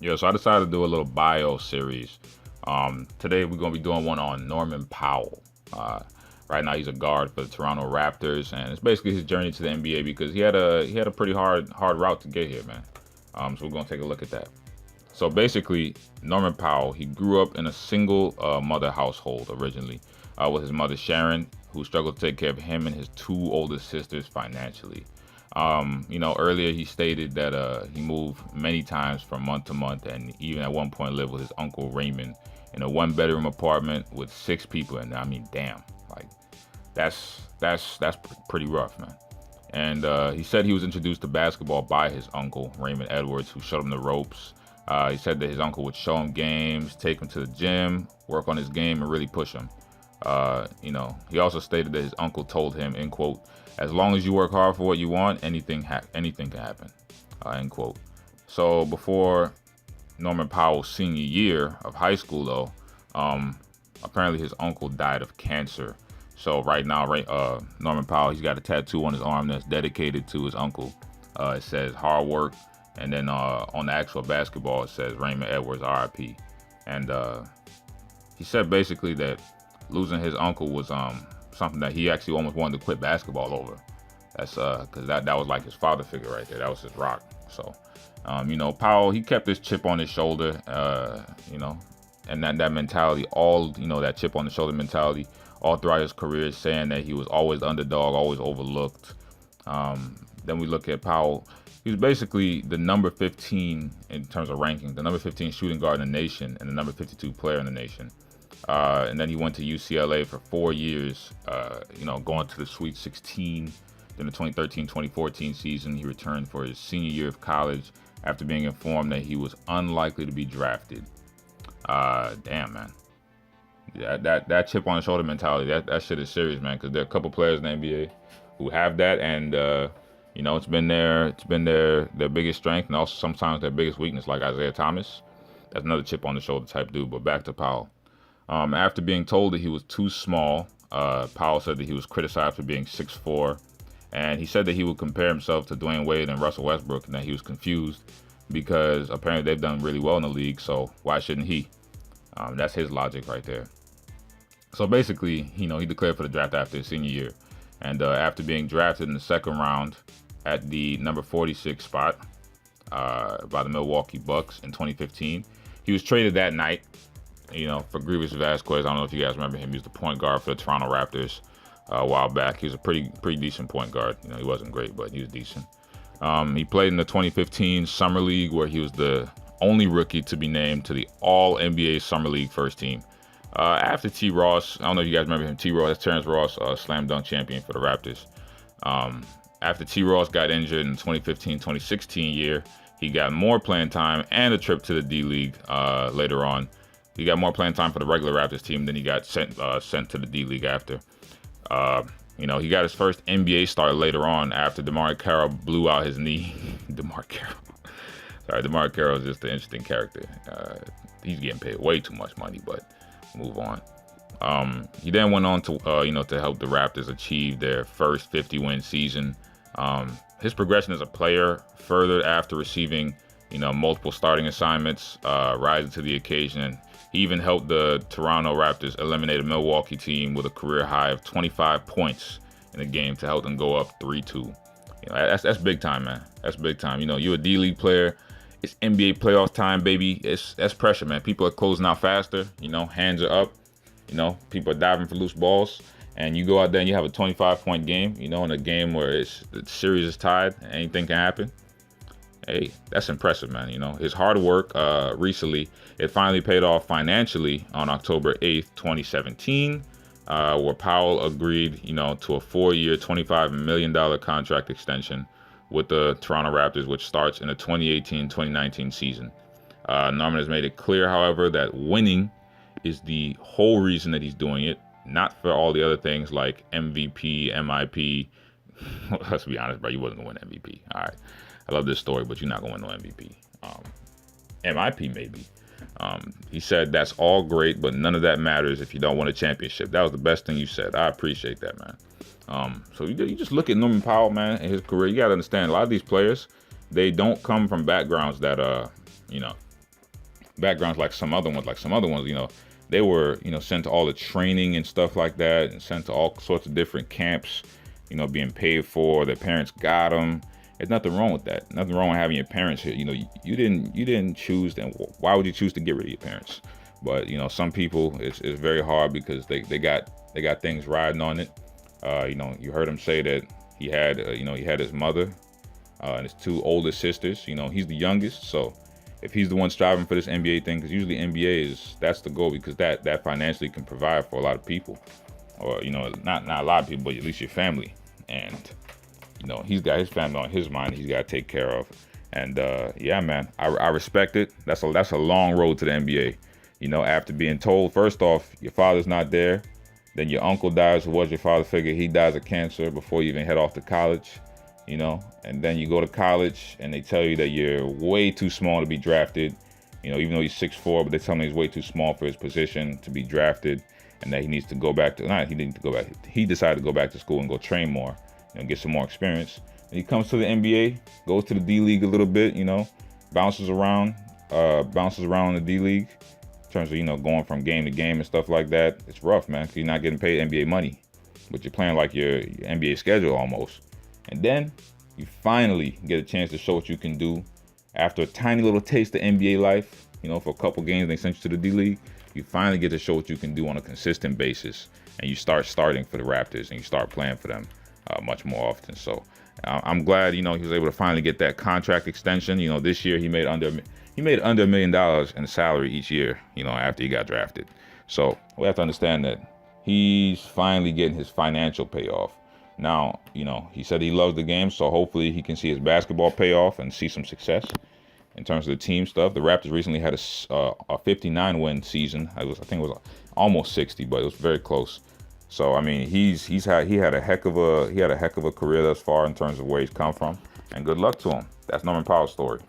Yeah, so I decided to do a little bio series. Today we're gonna be doing one on Norman Powell. Uh, right now he's a guard for the Toronto Raptors, and it's basically his journey to the NBA because he had a pretty hard route to get here, man. So we're gonna take a look at that. So basically, Norman Powell, he grew up in a single mother household originally, with his mother Sharon, who struggled to take care of him and his two older sisters financially. Earlier he stated that he moved many times from month to month, and even at one point lived with his uncle Raymond in a one-bedroom apartment with six people in there. I mean, damn, like that's pretty rough, man. And he said he was introduced to basketball by his uncle Raymond Edwards, who showed him the ropes. He said that his uncle would show him games, take him to the gym, work on his game, and really push him. He also stated that his uncle told him, end quote, as long as you work hard for what you want, anything can happen, end quote. So before Norman Powell's senior year of high school, though, apparently his uncle died of cancer. So right now, Norman Powell, he's got a tattoo on his arm that's dedicated to his uncle. It says hard work, and then on the actual basketball, it says Raymond Edwards, RIP. And he said basically that losing his uncle was something that he actually almost wanted to quit basketball over. That's because that was like his father figure right there. That was his rock. So, Powell, he kept his chip on his shoulder. And that mentality, that chip on the shoulder mentality, all throughout his career, saying that he was always the underdog, always overlooked. Then we look at Powell. He was basically the number 15 in terms of ranking, the number 15 shooting guard in the nation, and the number 52 player in the nation. And then he went to UCLA for 4 years, going to the Sweet 16. Then the 2013-2014 season, he returned for his senior year of college after being informed that he was unlikely to be drafted. Damn, man. Yeah, that chip on the shoulder mentality, that shit is serious, man. Because there are a couple players in the NBA who have that, and it's been their biggest strength, and also sometimes their biggest weakness, like Isaiah Thomas. That's another chip on the shoulder type dude. But back to Powell. After being told that he was too small, Powell said that he was criticized for being 6'4", and he said that he would compare himself to Dwayne Wade and Russell Westbrook, and that he was confused because apparently they've done really well in the league, so why shouldn't he? That's his logic right there. So basically, he declared for the draft after his senior year, and after being drafted in the second round at the number 46 spot by the Milwaukee Bucks in 2015, he was traded that night for Grievous Vasquez. I don't know if you guys remember him. He was the point guard for the Toronto Raptors a while back. He was a pretty decent point guard. He wasn't great, but he was decent. He played in the 2015 Summer League, where he was the only rookie to be named to the All-NBA Summer League first team. After T. Ross, I don't know if you guys remember him. T. Ross, that's Terrence Ross, slam dunk champion for the Raptors. After T. Ross got injured in the 2015-2016 year, he got more playing time and a trip to the D League later on. He got more playing time for the regular Raptors team than he got sent to the D League after. He got his first NBA start later on after DeMar Carroll blew out his knee. DeMar Carroll. Sorry, DeMar Carroll is just an interesting character. He's getting paid way too much money, but move on. He then went on to to help the Raptors achieve their first 50-win season. His progression as a player furthered after receiving multiple starting assignments, rising to the occasion. He even helped the Toronto Raptors eliminate a Milwaukee team with a career high of 25 points in the game to help them go up 3-2. That's big time, man. That's big time. You're a D-League player. It's NBA playoff time, baby. That's pressure, man. People are closing out faster. Hands are up. People are diving for loose balls. And you go out there and you have a 25-point game, in a game where the series is tied and anything can happen. Hey, that's impressive, man. His hard work recently, it finally paid off financially on October 8th, 2017, where Powell agreed, to a 4-year, $25 million contract extension with the Toronto Raptors, which starts in the 2018-2019 season. Norman has made it clear, however, that winning is the whole reason that he's doing it, not for all the other things like MVP, MIP. Let's be honest, bro, you wasn't going to win MVP. All right. I love this story, but you're not going to win no MVP. MIP maybe. He said that's all great, but none of that matters if you don't win a championship. That was the best thing you said. I appreciate that, man. So you just look at Norman Powell, man, and his career. You got to understand, a lot of these players, they don't come from backgrounds that backgrounds like some other ones. Like some other ones, they were, sent to all the training and stuff like that, and sent to all sorts of different camps, being paid for. Their parents got them. There's nothing wrong with that. Nothing wrong with having your parents here. You didn't choose them. Why would you choose to get rid of your parents? But some people, it's very hard because they got things riding on it. You heard him say that he had his mother and his two older sisters. He's the youngest, so if he's the one striving for this NBA thing, because usually NBA that's the goal, because that financially can provide for a lot of people, or not a lot of people, but at least your family. And he's got his family on his mind. He's got to take care of. And yeah, man, I respect it. That's a long road to the NBA. After being told, first off, your father's not there, then your uncle dies, who was your father figure. He dies of cancer before you even head off to college. And then you go to college and they tell you that you're way too small to be drafted. Even though he's 6'4", but they tell him he's way too small for his position to be drafted, and that he needs to go back to, he didn't go back. He decided to go back to school and go train more, get some more experience. And he comes to the NBA, goes to the D League a little bit, bounces around in the D League. In terms of, going from game to game and stuff like that, it's rough, man, because you're not getting paid NBA money, but you're playing like your NBA schedule almost. And then you finally get a chance to show what you can do after a tiny little taste of NBA life. For a couple games, they sent you to the D League. You finally get to show what you can do on a consistent basis, and you start starting for the Raptors, and you start playing for them much more often. So I'm glad, he was able to finally get that contract extension. This year he made under $1 million in salary each year, after he got drafted. So we have to understand that he's finally getting his financial payoff. Now, he said he loves the game, so hopefully he can see his basketball pay off and see some success in terms of the team stuff. The Raptors recently had a 59-win season. I think it was almost 60, but it was very close. So I mean, he had a heck of a career thus far in terms of where he's come from, and good luck to him. That's Norman Powell's story.